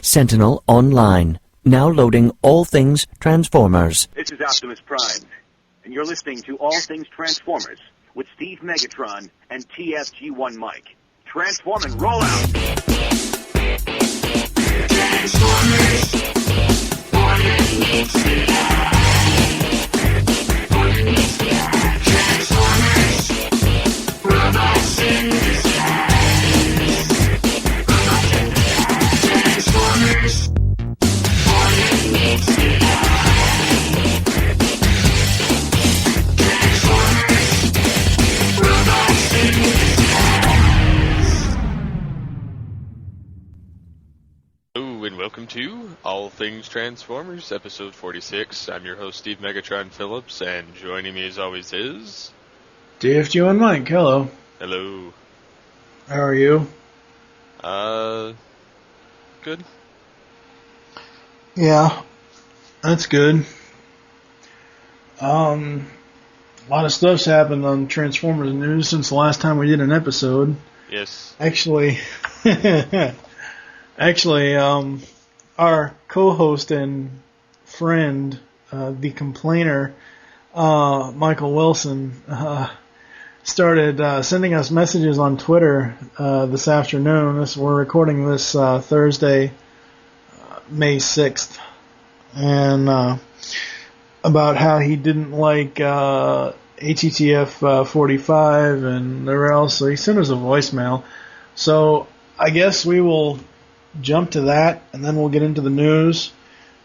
Sentinel Online. Now loading All Things Transformers. This is Optimus Prime, and you're listening to All Things Transformers with Steve Megatron and TFG1 Mike. Transform and roll out! Transformers! Robots in disguise! Transformers! Hello and welcome to All Things Transformers, episode 46. I'm your host, Steve Megatron Phillips, and joining me as always is... TFG1 Mike, hello. Hello. How are you? Good. Yeah, that's good. A lot of stuff's happened on Transformers news since the last time we did an episode. Yes. Actually, our co-host and friend, the complainer, Michael Wilson, started sending us messages on Twitter this afternoon. We're recording this Thursday, May 6th, and about how he didn't like ATTF 45 and everywhere else, so he sent us a voicemail. So I guess we will jump to that, and then we'll get into the news.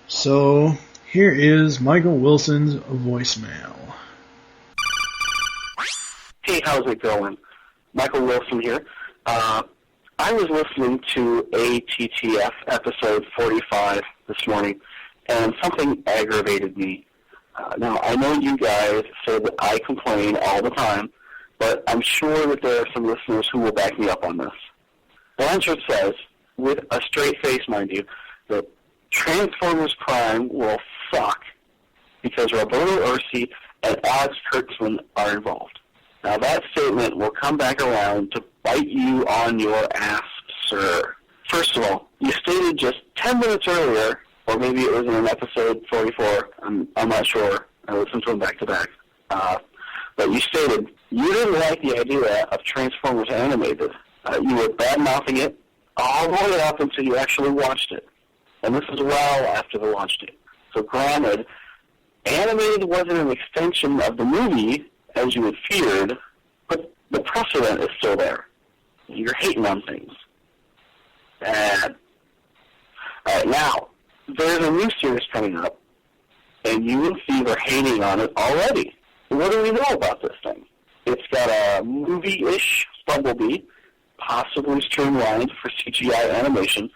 So here is Michael Wilson's voicemail. Hey, how's it going? Michael Wilson here. I was listening to ATTF episode 45 this morning, and something aggravated me. Now, I know you guys say that I complain all the time, but I'm sure that there are some listeners who will back me up on this. Blanchard says, with a straight face, mind you, that Transformers Prime will suck because Roberto Ursi and Alex Kurtzman are involved. Now, that statement will come back around to bite you on your ass, sir. First of all, you stated just 10 minutes earlier, or maybe it was in an episode 44, I'm not sure, I listened to them back-to-back, but you stated you didn't like the idea of Transformers Animated. You were bad-mouthing it all the way up until you actually watched it. And this is well after the launch date. So granted, Animated wasn't an extension of the movie, as you had feared, but the precedent is still there. You're hating on things. Bad. Alright, now, there's a new series coming up, and you and Steve are hating on it already. What do we know about this thing? It's got a movie-ish Bumblebee, possibly streamlined for CGI animation,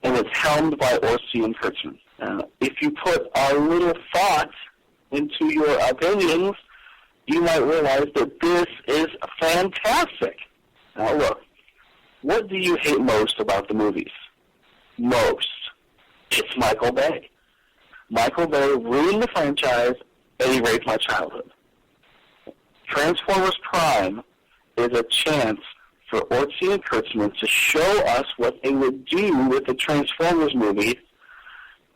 and it's helmed by Orsi and Kurtzman. If you put a little thought into your opinions, you might realize that this is fantastic. Now look, what do you hate most about the movies? Most. It's Michael Bay. Michael Bay ruined the franchise, and he raped my childhood. Transformers Prime is a chance for Orsi and Kurtzman to show us what they would do with the Transformers movie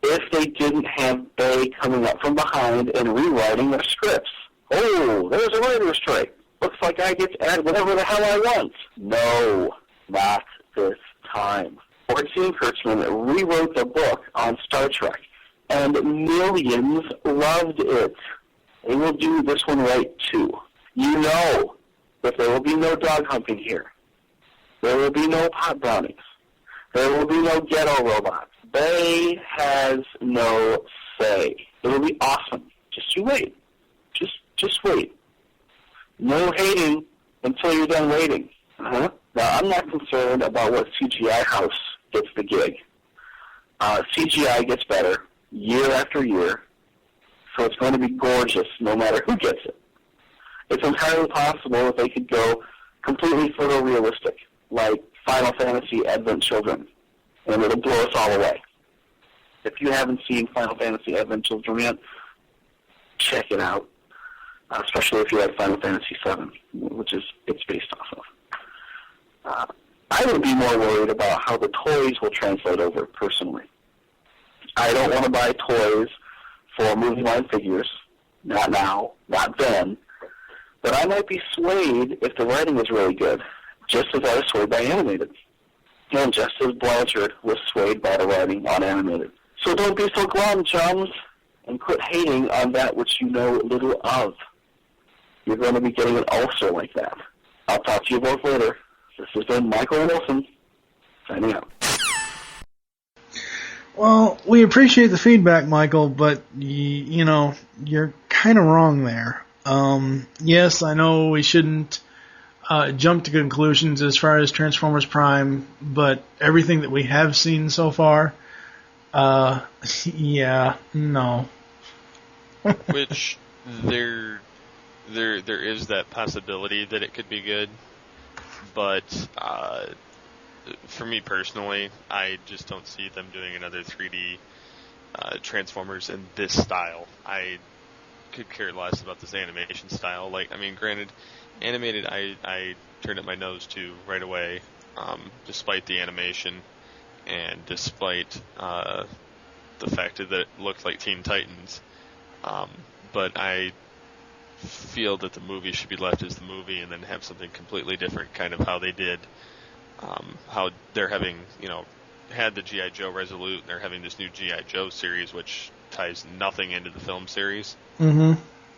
if they didn't have Bay coming up from behind and rewriting their scripts. Oh, there's a writer's strike. Looks like I get to add whatever the hell I want. No, not this time. Orsi and Kurtzman rewrote the book on Star Trek, and millions loved it. They will do this one right, too. You know that there will be no dog humping here. There will be no pot brownies. There will be no ghetto robots. Bay has no say. It'll be awesome. Just you wait. Just wait. No hating until you're done waiting. Now, I'm not concerned about what CGI house gets the gig. CGI gets better year after year, so it's going to be gorgeous no matter who gets it. It's entirely possible that they could go completely photorealistic, like Final Fantasy Advent Children, and it'll blow us all away. If you haven't seen Final Fantasy Advent Children yet, check it out. Especially if you like Final Fantasy VII, which is it's based off of. I would be more worried about how the toys will translate over, personally. I don't want to buy toys for movie line figures. Not now, not then. But I might be swayed if the writing is really good, just as I was swayed by animated. And just as Blanchard was swayed by the writing on animated. So don't be so glum, chums, and quit hating on that which you know little of. You're going to be getting an ulcer like that. I'll talk to you both later. This has been Michael Wilson, signing out. Well, we appreciate the feedback, Michael, but, you know, you're kind of wrong there. Yes, I know we shouldn't jump to conclusions as far as Transformers Prime, but everything that we have seen so far, yeah, no. Which, there is that possibility that it could be good, but for me personally, I just don't see them doing another 3D Transformers in this style. I could care less about this animation style. Like, I mean, granted, animated I turned up my nose to right away, despite the animation and despite the fact that it looked like Teen Titans. But I feel that the movie should be left as the movie and then have something completely different, kind of how they did, how they're having, you know, had the G.I. Joe Resolute, and they're having this new G.I. Joe series, which ties nothing into the film series. Mm-hmm.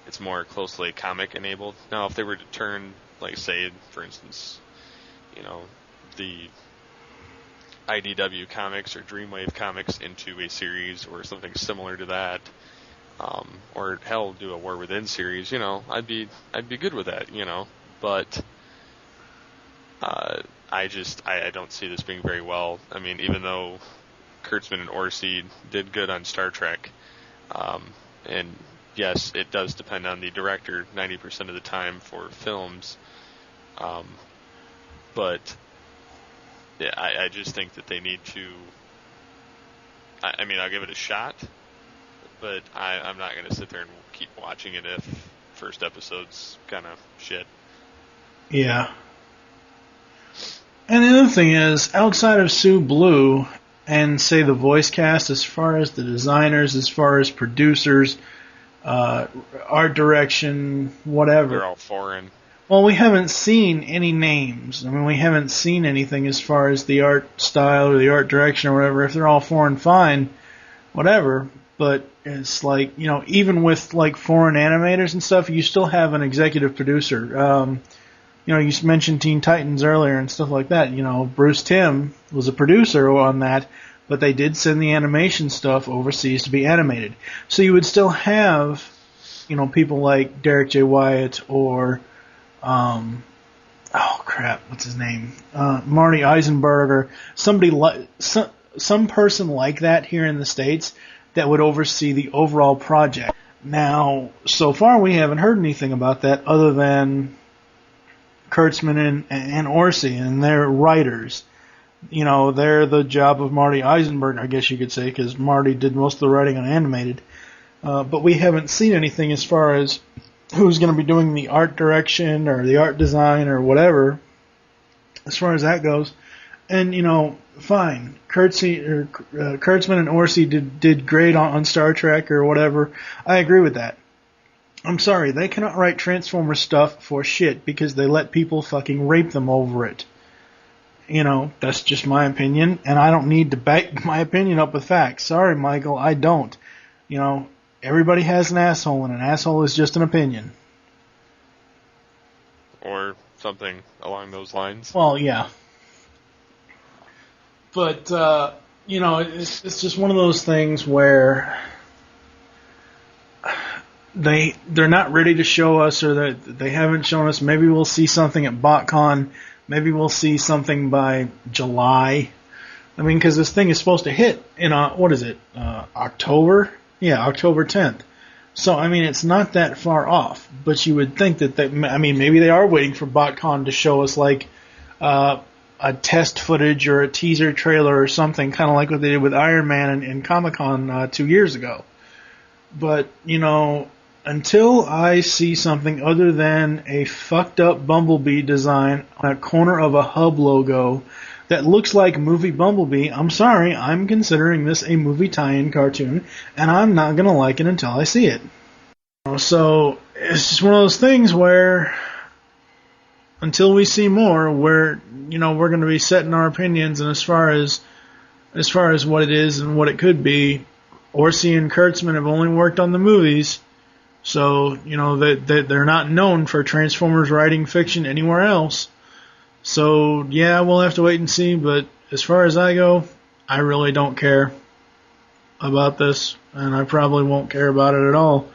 It's more closely comic enabled. Now, if they were to turn, like, say, for instance, you know, the IDW comics or Dreamwave comics into a series or something similar to that, or hell, do a War Within series, you know, I'd be good with that, you know. But I don't see this being very well. I mean, even though Kurtzman and Orsi did good on Star Trek, and yes, it does depend on the director 90% of the time for films, but yeah, I just think that they need to. I mean, I'll give it a shot, but I'm not going to sit there and keep watching it if first episode's kind of shit. Yeah. And the other thing is, outside of Sue Blue and, say, the voice cast, as far as the designers, as far as producers, art direction, whatever. They're all foreign. Well, we haven't seen any names. I mean, we haven't seen anything as far as the art style or the art direction or whatever. If they're all foreign, fine, whatever. But it's like, you know, even with, like, foreign animators and stuff, you still have an executive producer. You know, you mentioned Teen Titans earlier and stuff like that. You know, Bruce Timm was a producer on that, but they did send the animation stuff overseas to be animated. So you would still have, you know, people like Derek J. Wyatt or, oh crap, what's his name? Marty Eisenberg or somebody like, some person like that here in the States that would oversee the overall project. Now, so far we haven't heard anything about that other than Kurtzman and Orsi, and they're writers. You know, they're the job of Marty Eisenberg, I guess you could say, because Marty did most of the writing on animated. But we haven't seen anything as far as who's going to be doing the art direction or the art design or whatever, as far as that goes. And, you know, fine. Kurtzman and Orsi did great on Star Trek or whatever. I agree with that. I'm sorry, they cannot write Transformers stuff for shit because they let people fucking rape them over it. You know, that's just my opinion, and I don't need to back my opinion up with facts. Sorry, Michael, I don't. You know, everybody has an asshole, and an asshole is just an opinion. Or something along those lines. Well, yeah. But, you know, it's just one of those things where they're not ready to show us, or that they haven't shown us. Maybe we'll see something at BotCon. Maybe we'll see something by July. I mean, because this thing is supposed to hit in, what is it, October? Yeah, October 10th. So, I mean, it's not that far off. But you would think that maybe they are waiting for BotCon to show us, like, a test footage or a teaser trailer or something, kind of like what they did with Iron Man and Comic-Con 2 years ago. But, you know, until I see something other than a fucked up Bumblebee design on a corner of a hub logo that looks like movie Bumblebee, I'm sorry, I'm considering this a movie tie-in cartoon, and I'm not going to like it until I see it. So, it's just one of those things where, until we see more, we're going to be setting our opinions, and as far as what it is and what it could be, Orci and Kurtzman have only worked on the movies, so, they're not known for Transformers writing fiction anywhere else. So, yeah, we'll have to wait and see, but as far as I go, I really don't care about this, and I probably won't care about it at all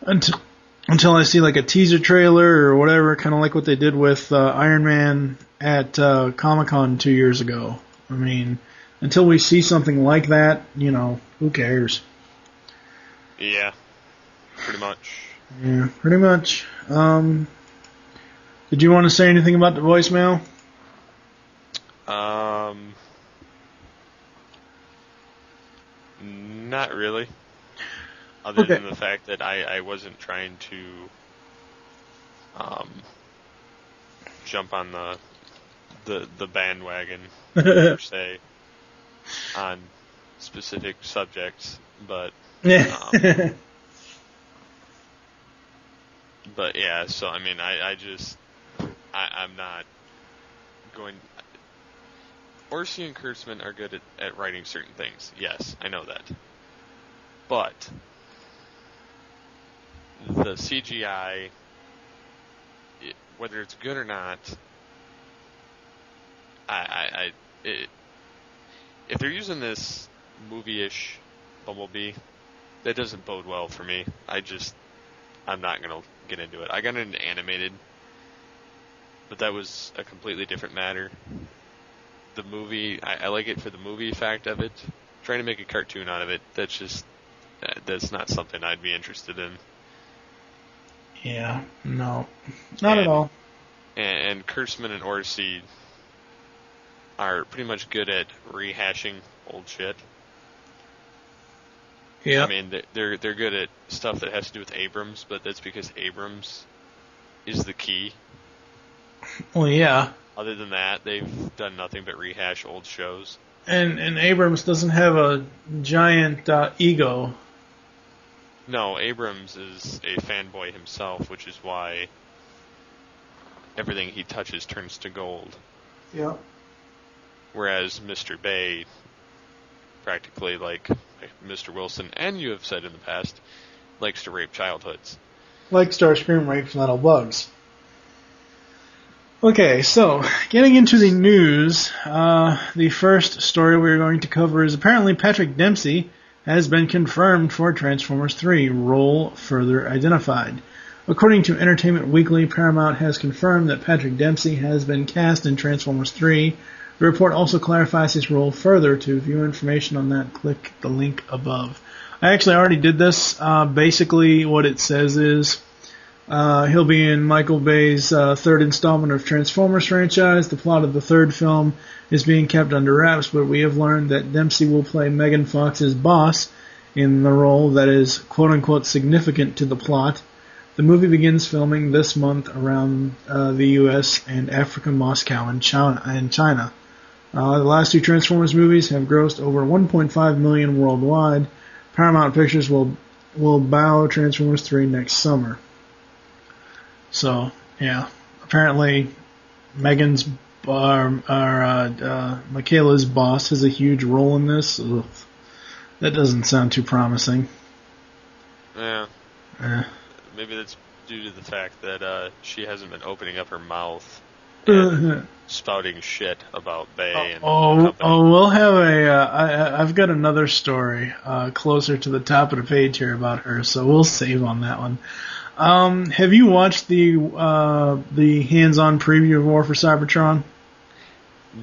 until I see like a teaser trailer or whatever, kind of like what they did with Iron Man at Comic-Con 2 years ago. I mean, until we see something like that, who cares? Yeah, pretty much. Yeah, pretty much. Did you want to say anything about the voicemail? Not really. Other than the fact that I wasn't trying to jump on the bandwagon per se on specific subjects, but but yeah. So I mean, I'm not going. Orci and Kurtzman are good at writing certain things. Yes, I know that. But the CGI, whether it's good or not, if they're using this movie-ish Bumblebee, that doesn't bode well for me. I'm not going to get into it. I got into animated, but that was a completely different matter. The movie, I like it for the movie fact of it. Trying to make a cartoon out of it, that's not something I'd be interested in. Yeah, no. Not at all. And Kurtzman and Orci are pretty much good at rehashing old shit. Yeah. I mean, they're good at stuff that has to do with Abrams, but that's because Abrams is the key. Well, yeah. Other than that, they've done nothing but rehash old shows. And Abrams doesn't have a giant ego. No, Abrams is a fanboy himself, which is why everything he touches turns to gold. Yeah. Whereas Mr. Bay, practically like Mr. Wilson, and you have said in the past, likes to rape childhoods. Like Starscream rapes little bugs. Okay, so, getting into the news, the first story we're going to cover is apparently Patrick Dempsey has been confirmed for Transformers 3, role further identified. According to Entertainment Weekly, Paramount has confirmed that Patrick Dempsey has been cast in Transformers 3. The report also clarifies his role further. To view information on that, click the link above. I actually already did this. Basically, what it says is he'll be in Michael Bay's third installment of Transformers franchise. The plot of the third film is being kept under wraps, but we have learned that Dempsey will play Megan Fox's boss in the role that is quote-unquote significant to the plot. The movie begins filming this month around the U.S. and Africa, Moscow, and China. The last two Transformers movies have grossed over 1.5 million worldwide. Paramount Pictures will bow Transformers 3 next summer. So, yeah, apparently Michaela's boss has a huge role in this. Ugh. That doesn't sound too promising. Yeah. Maybe that's due to the fact that she hasn't been opening up her mouth and spouting shit about Bay and company. We'll have I've got another story closer to the top of the page here about her, so we'll save on that one. Have you watched the hands-on preview of War for Cybertron?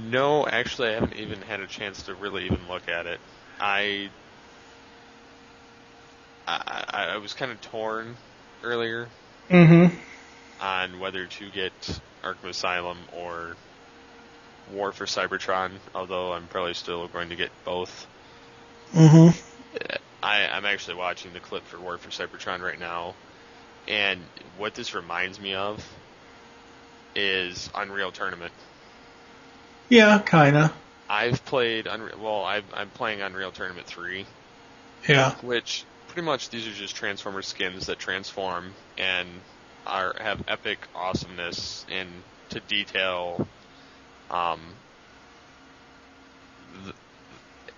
No, actually, I haven't even had a chance to really even look at it. I was kind of torn earlier on whether to get Arkham Asylum or War for Cybertron, although I'm probably still going to get both. I'm actually watching the clip for War for Cybertron right now, and what this reminds me of is Unreal Tournament. Yeah, kinda. I've played I'm playing Unreal Tournament 3, Yeah. which pretty much these are just Transformer skins that transform and have epic awesomeness and to detail.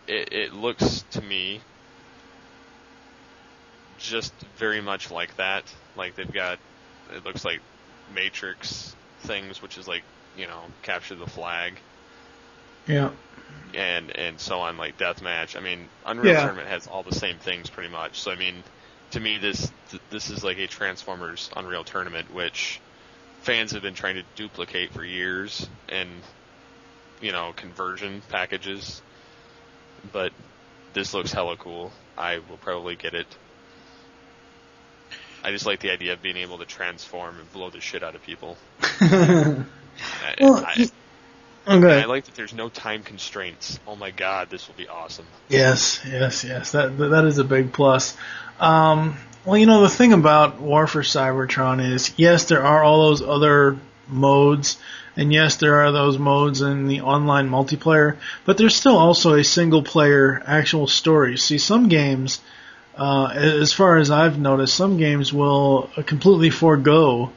It looks to me just very much like that. Like it looks like Matrix things, which is like, capture the flag. Yeah. And so on, like Deathmatch. I mean, Unreal Yeah. Tournament has all the same things pretty much. So I mean, to me, this is like a Transformers Unreal Tournament, which fans have been trying to duplicate for years, and conversion packages. But this looks hella cool. I will probably get it. I just like the idea of being able to transform and blow the shit out of people. Okay. I like that there's no time constraints. Oh my god, this will be awesome. Yes. That is a big plus. Well, the thing about War for Cybertron is, yes, there are all those other modes, and yes, there are those modes in the online multiplayer, but there's still also a single-player actual story. See, some games, as far as I've noticed, some games will completely forego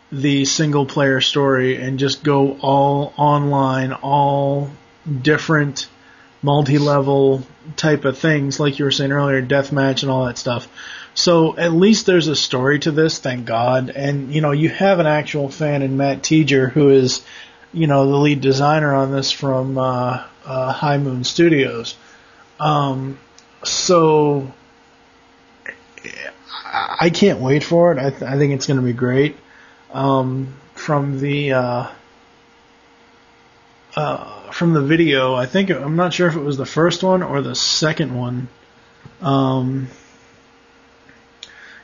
the single-player story and just go all online, all different multi-level type of things, like you were saying earlier, deathmatch and all that stuff. So at least there's a story to this, thank God. And, you have an actual fan in Matt Teager, who is, the lead designer on this from High Moon Studios. So I can't wait for it. I think it's going to be great. From the video, I'm not sure if it was the first one or the second one.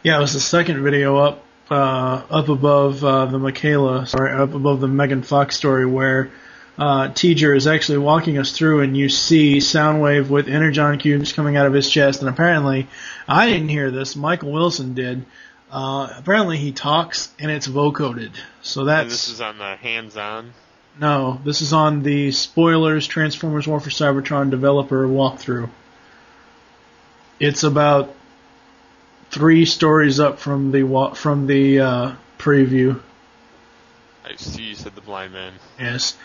Yeah, it was the second video up above up above the Megan Fox story, where Teager is actually walking us through, and you see Soundwave with Energon cubes coming out of his chest, and apparently, I didn't hear this, Michael Wilson did. Apparently he talks, and it's vocoded. So that's... And this is on the hands-on? No, this is on the Spoilers Transformers War for Cybertron developer walkthrough. It's about 3 stories up from the preview. I see, you said the blind man. Yes.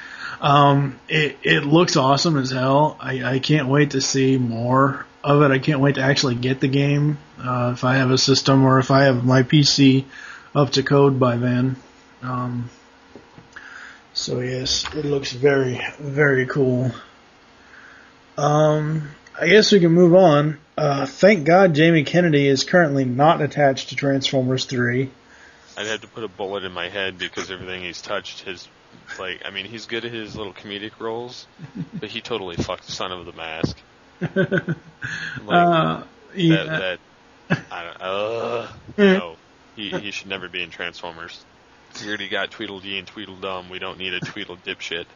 It looks awesome as hell. I can't wait to see more of it. I can't wait to actually get the game, if I have a system or if I have my PC up to code by then. So yes, it looks very, very cool. I guess we can move on. Thank God Jamie Kennedy is currently not attached to Transformers 3. I'd have to put a bullet in my head because everything he's touched he's good at his little comedic roles, but he totally fucked the Son of the Mask. Yeah. No. He should never be in Transformers. We already got Tweedledee and Tweedledum. We don't need a Tweedle dipshit.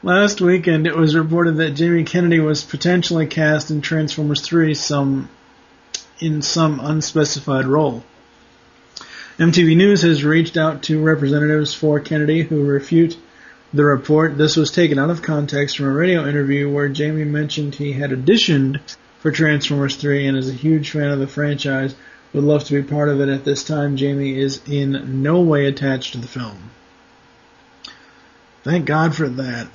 Last weekend, it was reported that Jamie Kennedy was potentially cast in Transformers 3 in some unspecified role. MTV News has reached out to representatives for Kennedy who refute the report. This was taken out of context from a radio interview where Jamie mentioned he had auditioned for Transformers 3 and is a huge fan of the franchise, would love to be part of it. At this time, Jamie is in no way attached to the film. Thank God for that.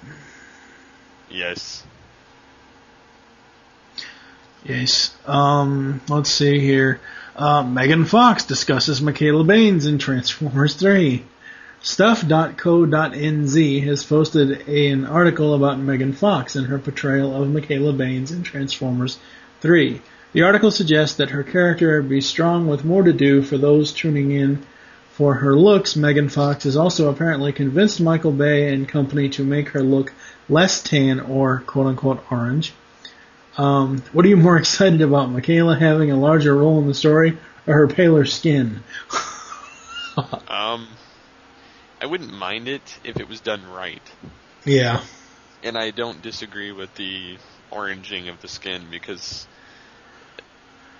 Yes. Yes. Let's see here. Megan Fox discusses Michaela Baines in Transformers 3. Stuff.co.nz has posted an article about Megan Fox and her portrayal of Michaela Baines in Transformers 3. The article suggests that her character would be strong with more to do for those tuning in. For her looks, Megan Fox has also apparently convinced Michael Bay and company to make her look less tan or quote-unquote orange. What are you more excited about, Michaela having a larger role in the story or her paler skin? I wouldn't mind it if it was done right. Yeah. And I don't disagree with the oranging of the skin because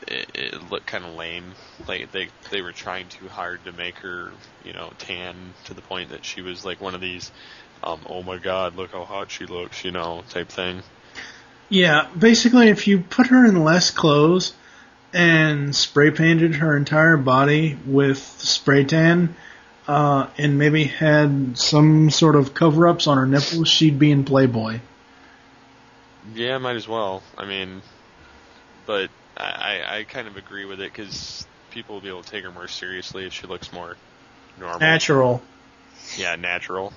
it looked kind of lame. Like they were trying too hard to make her, tan to the point that she was like one of these oh my god, look how hot she looks, type thing. Yeah, basically, if you put her in less clothes and spray painted her entire body with spray tan, and maybe had some sort of cover-ups on her nipples, she'd be in Playboy. Yeah, might as well. I mean, but I kind of agree with it, because people will be able to take her more seriously if she looks more normal. Natural. Yeah, natural.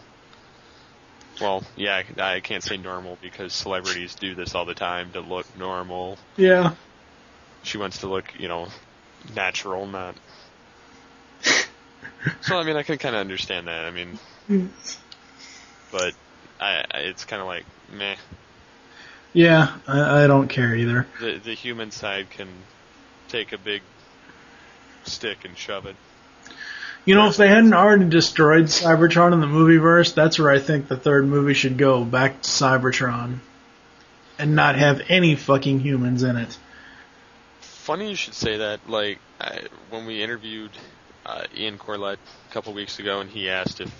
Well, yeah, I can't say normal because celebrities do this all the time to look normal. Yeah. She wants to look, natural, not... So, I mean, I can kind of understand that. I mean, but it's kind of like, meh. Yeah, I don't care either. The human side can take a big stick and shove it. If they hadn't already destroyed Cybertron in the movieverse, that's where I think the third movie should go, back to Cybertron. And not have any fucking humans in it. Funny you should say that. Like, when we interviewed Ian Corlett a couple weeks ago, and he asked if,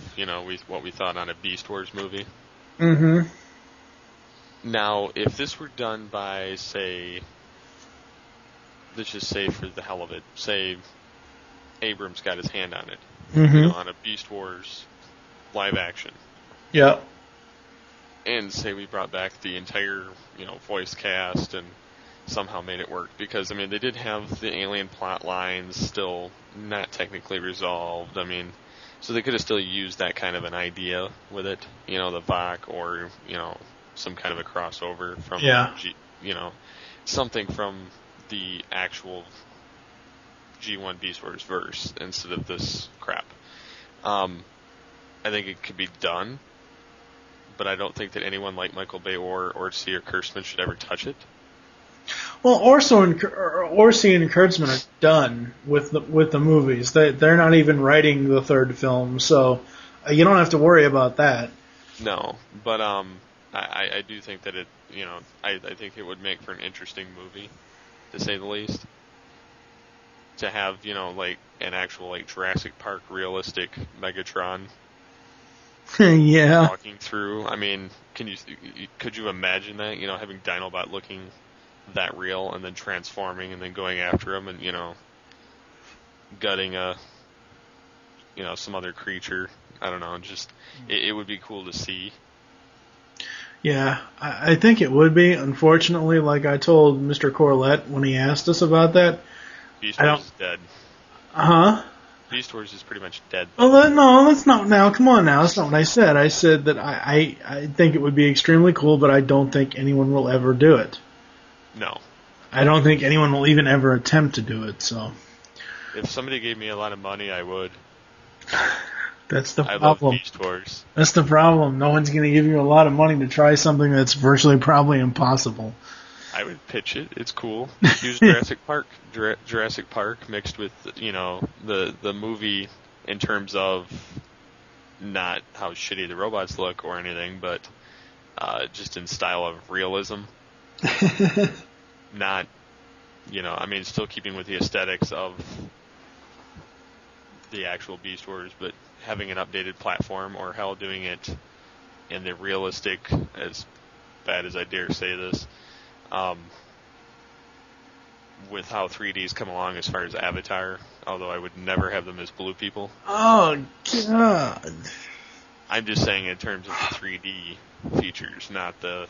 what we thought on a Beast Wars movie. Mm-hmm. Now, if this were done by, say, let's just say for the hell of it, say Abrams got his hand on it, on a Beast Wars live action. Yeah. And say we brought back the entire, voice cast and somehow made it work. Because, I mean, they did have the alien plot lines still not technically resolved. I mean, so they could have still used that kind of an idea with it, the VOC or, some kind of a crossover from, something from the actual G1 Beast Wars verse instead of this crap. I think it could be done, but I don't think that anyone like Michael Bay or Orci or Kurtzman should ever touch it. Well, Orci and Kurtzman are done with the movies. They're not even writing the third film, so you don't have to worry about that. No, but I do think that it, I think it would make for an interesting movie, to say the least. To have, like an actual like Jurassic Park realistic Megatron. Yeah. Walking through. I mean, could you imagine that? Having Dinobot looking that real and then transforming and then going after him and gutting some other creature. I don't know. Just it would be cool to see. Yeah, I think it would be. Unfortunately, like I told Mr. Corlett when he asked us about that, Beast Wars is dead. Uh-huh. Beast Wars is pretty much dead. Well, no, that's not now. Come on now. That's not what I said. I said that I think it would be extremely cool, but I don't think anyone will ever do it. No. I don't think anyone will even ever attempt to do it, so. If somebody gave me a lot of money, I would. That's the problem. I love Beast Wars. That's the problem. No one's going to give you a lot of money to try something that's virtually probably impossible. I would pitch it. It's cool. Use Jurassic Park. Jurassic Park mixed with, the movie in terms of not how shitty the robots look or anything, but just in style of realism. Not, still keeping with the aesthetics of the actual Beast Wars, but having an updated platform, or hell, doing it in the realistic, as bad as I dare say this, with how 3D's come along as far as Avatar, although I would never have them as blue people. Oh, God. I'm just saying in terms of the 3D features, not the...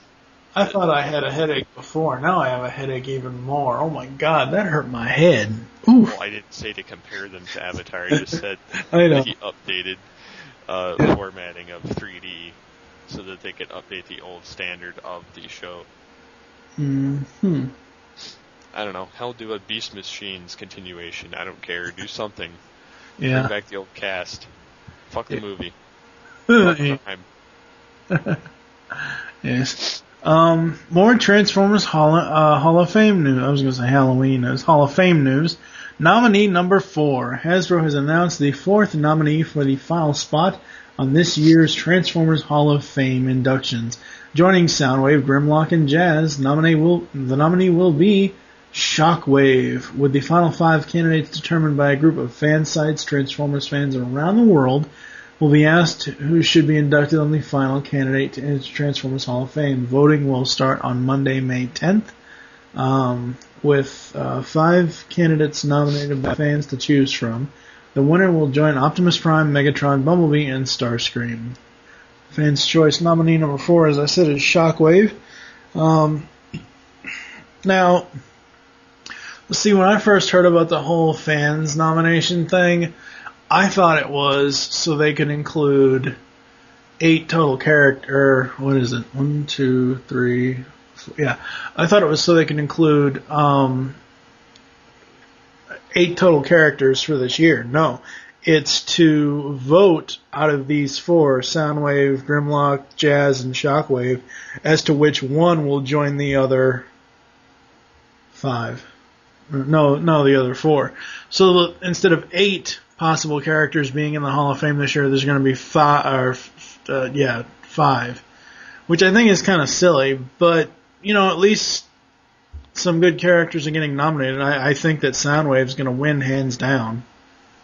I thought I had a headache before. Now I have a headache even more. Oh, my God, that hurt my head. Oof. Well, I didn't say to compare them to Avatar. I just said I know. the updated formatting of 3D so that they could update the old standard of the show. Mm-hmm. I don't know. Hell, do a Beast Machines continuation. I don't care. Do something. Yeah. Bring back the old cast. Fuck the movie. Yes. More Transformers Hall of Fame news. I was going to say Halloween news. Hall of Fame news. Nominee number 4. Hasbro has announced the 4th nominee for the final spot on this year's Transformers Hall of Fame inductions. Joining Soundwave, Grimlock, and Jazz, the nominee will be Shockwave, with the final 5 candidates determined by a group of fan sites. Transformers fans around the world will be asked who should be inducted on the final candidate to enter Transformers Hall of Fame. Voting will start on Monday, May 10th, with 5 candidates nominated by fans to choose from. The winner will join Optimus Prime, Megatron, Bumblebee, and Starscream. Fans' choice nominee number 4, as I said, is Shockwave. Now, let's see, when I first heard about the whole fans nomination thing, I thought it was so they could include 8 total character. What is it? 1, 2, 3, 4. Yeah, I thought it was so they could include 8 total characters for this year. No, it's to vote out of these 4, Soundwave, Grimlock, Jazz, and Shockwave, as to which one will join the other 5. No, the other 4. So instead of 8 possible characters being in the Hall of Fame this year, there's going to be 5, which I think is kind of silly, but, at least some good characters are getting nominated. I think that Soundwave's going to win hands down.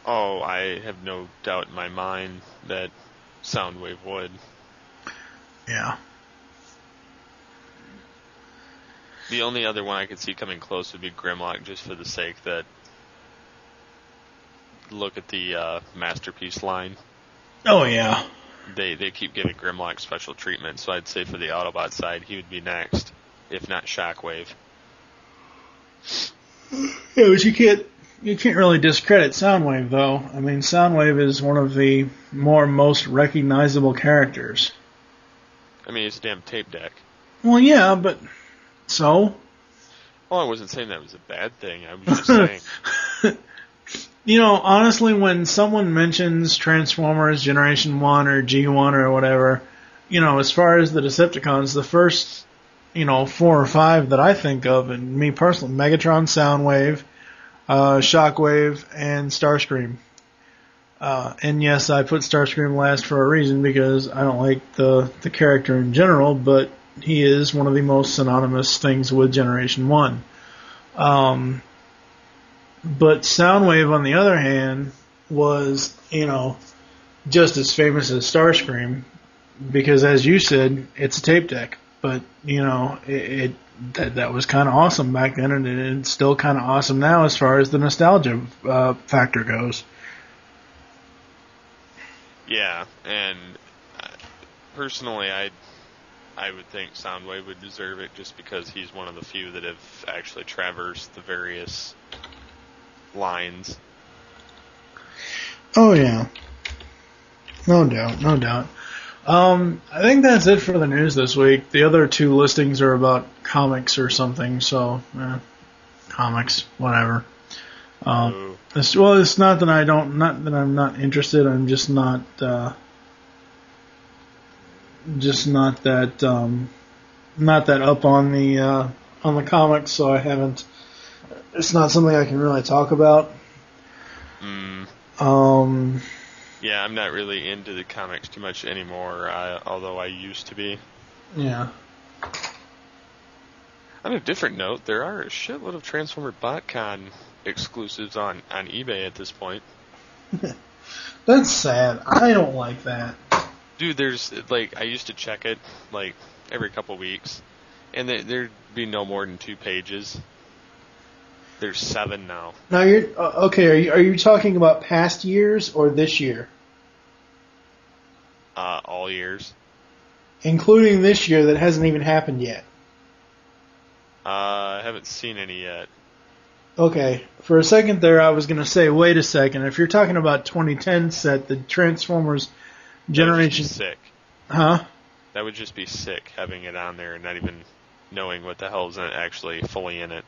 Oh, I have no doubt in my mind that Soundwave would. Yeah. The only other one I could see coming close would be Grimlock, just for the sake that, look at the Masterpiece line. Oh, yeah. They keep giving Grimlock special treatment, so I'd say for the Autobot side, he would be next, if not Shockwave. Yeah, but you can't really discredit Soundwave, though. I mean, Soundwave is one of the most recognizable characters. I mean, it's a damn tape deck. Well, yeah, but so? Well, I wasn't saying that was a bad thing. I was just saying. Honestly, when someone mentions Transformers Generation 1 or G1 or whatever, as far as the Decepticons, the first, 4 or 5 that I think of, and me personally, Megatron, Soundwave, Shockwave, and Starscream. And yes, I put Starscream last for a reason, because I don't like the character in general, but he is one of the most synonymous things with Generation 1. But Soundwave, on the other hand, was, just as famous as Starscream, because, as you said, it's a tape deck. But, that was kind of awesome back then, and it's still kind of awesome now as far as the nostalgia factor goes. Yeah, and personally, I would think Soundwave would deserve it, just because he's one of the few that have actually traversed the various lines. Oh, yeah. No doubt. I think that's it for the news this week. The other 2 listings are about comics or something, so, comics, whatever. It's not that I'm not interested, I'm just not that up on the comics, so I haven't. It's not something I can really talk about. Yeah, I'm not really into the comics too much anymore, although I used to be. Yeah. On a different note, there are a shitload of Transformer BotCon exclusives on eBay at this point. That's sad. I don't like that. Dude, there's, I used to check it, every couple weeks, and there'd be no more than 2 pages. There's 7 now. Now you're okay. Are you talking about past years or this year? All years, including this year that hasn't even happened yet. I haven't seen any yet. Okay, for a second there, I was going to say, wait a second. If you're talking about 2010 set, the Transformers Generation, that would just be sick. Huh? That would just be sick, having it on there and not even knowing what the hell's actually fully in it.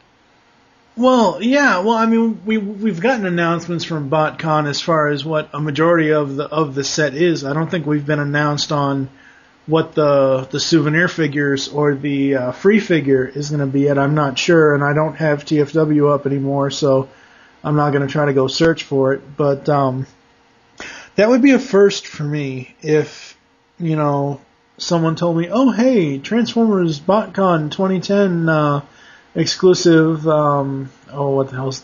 Well, yeah. Well, I mean, we've gotten announcements from BotCon as far as what a majority of the set is. I don't think we've been announced on what the souvenir figures or the free figure is going to be at. I'm not sure, and I don't have TFW up anymore, so I'm not going to try to go search for it. But that would be a first for me if someone told me, "Oh, hey, Transformers BotCon 2010." Exclusive, what the hell's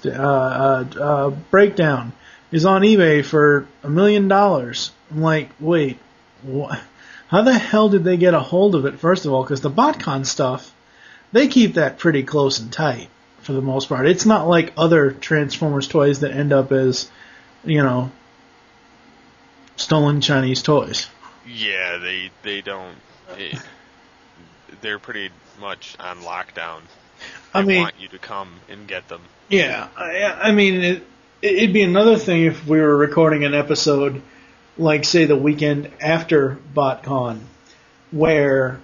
breakdown. is on eBay for $1 million. I'm like, wait, what? How the hell did they get a hold of it, first of all? Because the BotCon stuff, they keep that pretty close and tight for the most part. It's not like other Transformers toys that end up as, stolen Chinese toys. Yeah, they don't. They're pretty much on lockdown. They want you to come and get them. Yeah, I mean, it'd be another thing if we were recording an episode, like, say, the weekend after BotCon, where,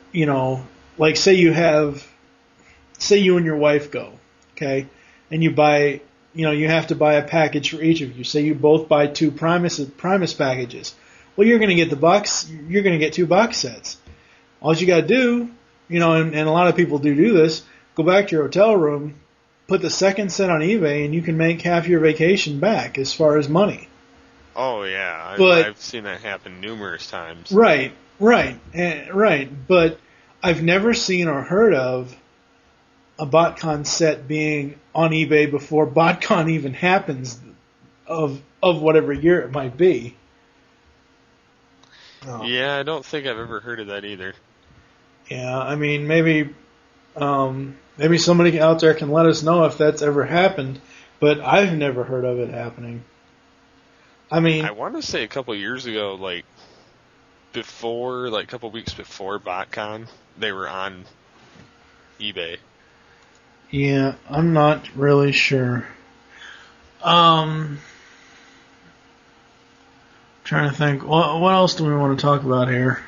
like, say you and your wife go, okay, and you buy, you have to buy a package for each of you. Say you both buy 2 Primus packages. Well, you're going to get you're going to get 2 box sets. All you got to do, and a lot of people do this, go back to your hotel room, put the second set on eBay, and you can make half your vacation back as far as money. Oh, yeah. I've seen that happen numerous times. Right. But I've never seen or heard of a BotCon set being on eBay before BotCon even happens of whatever year it might be. Oh. Yeah, I don't think I've ever heard of that either. Yeah, I mean, maybe somebody out there can let us know if that's ever happened, but I've never heard of it happening. I mean, I want to say a couple of years ago, a couple of weeks before BotCon, they were on eBay. Yeah, I'm not really sure. Trying to think, what else do we want to talk about here?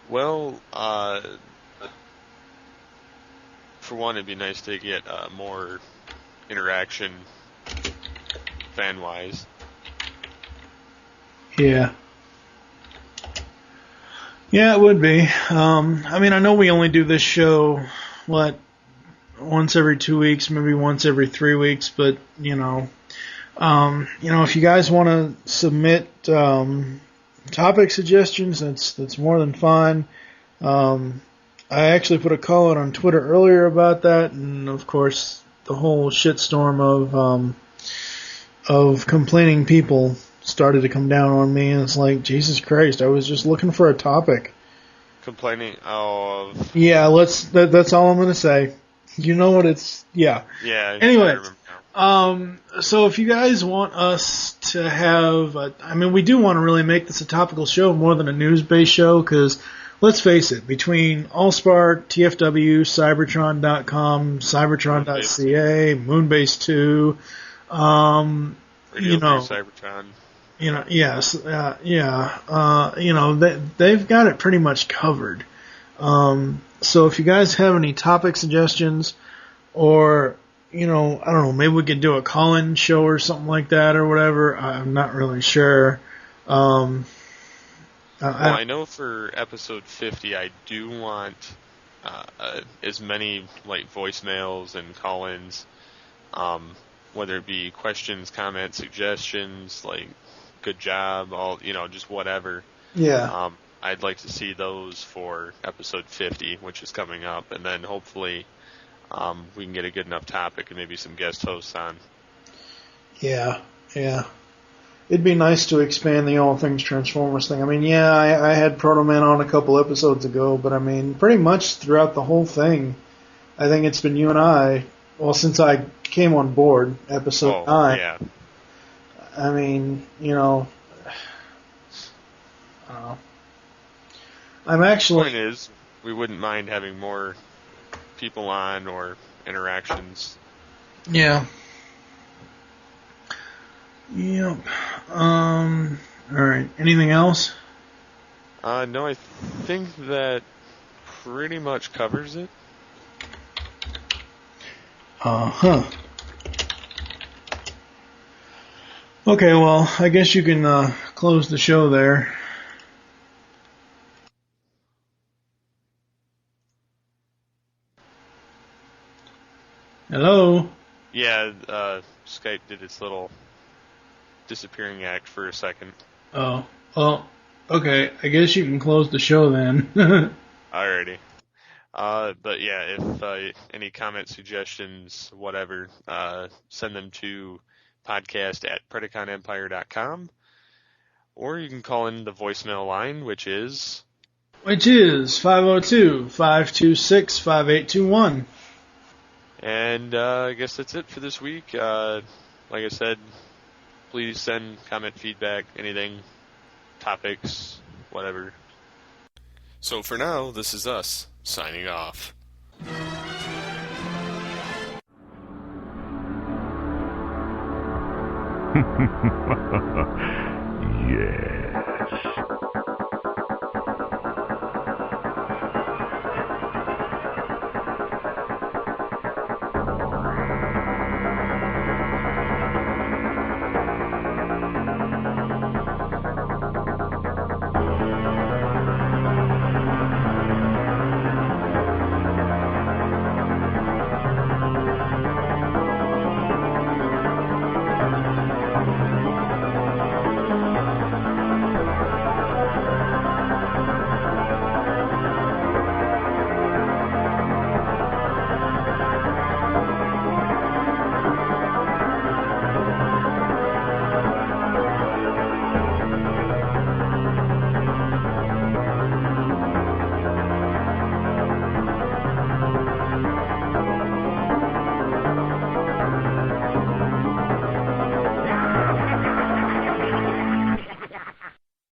Well, for one, it'd be nice to get more interaction fan-wise. Yeah. Yeah, it would be. I mean, I know we only do this show, once every 2 weeks, maybe once every 3 weeks, but, if you guys want to submit topic suggestions, that's more than fine. I actually put a call out on Twitter earlier about that, and of course the whole shitstorm of complaining people started to come down on me, and it's like, Jesus Christ, I was just looking for a topic. Complaining of... Yeah, that's all I'm going to say. You know what it's... Yeah. Yeah. Anyway, so if you guys want us to have... we do want to really make this a topical show more than a news-based show, because, let's face it, between Allspark, TFW, Cybertron.com, Cybertron.ca, Moonbase 2, Radio Free Cybertron. Yes, they've got it pretty much covered. So if you guys have any topic suggestions, or, I don't know, maybe we could do a call-in show or something like that or whatever, I'm not really sure. I know for episode 50, I do want as many, voicemails and call-ins, whether it be questions, comments, suggestions, good job, just whatever. Yeah. I'd like to see those for episode 50, which is coming up, and then hopefully we can get a good enough topic and maybe some guest hosts on. Yeah. It'd be nice to expand the All Things Transformers thing. I had Proto Man on a couple episodes ago, but pretty much throughout the whole thing, I think it's been you and I, since I came on board, episode 9. Yeah. I don't know. I'm actually... The point is, we wouldn't mind having more people on or interactions. Yeah. Yep. Alright. Anything else? No, I think that pretty much covers it. Uh-huh. Okay, well, I guess you can close the show there. Hello? Yeah, Skype did its little disappearing act for a second. Oh, well, okay, I guess you can close the show then. Alrighty. But yeah, if any comments, suggestions, whatever, send them to podcast@PrediconEmpire.com, or you can call in the voicemail line, which is 502-526-5821. And I guess that's it for this week. Like I said, please send comment, feedback, anything, topics, whatever. So for now, this is us, signing off. Yeah.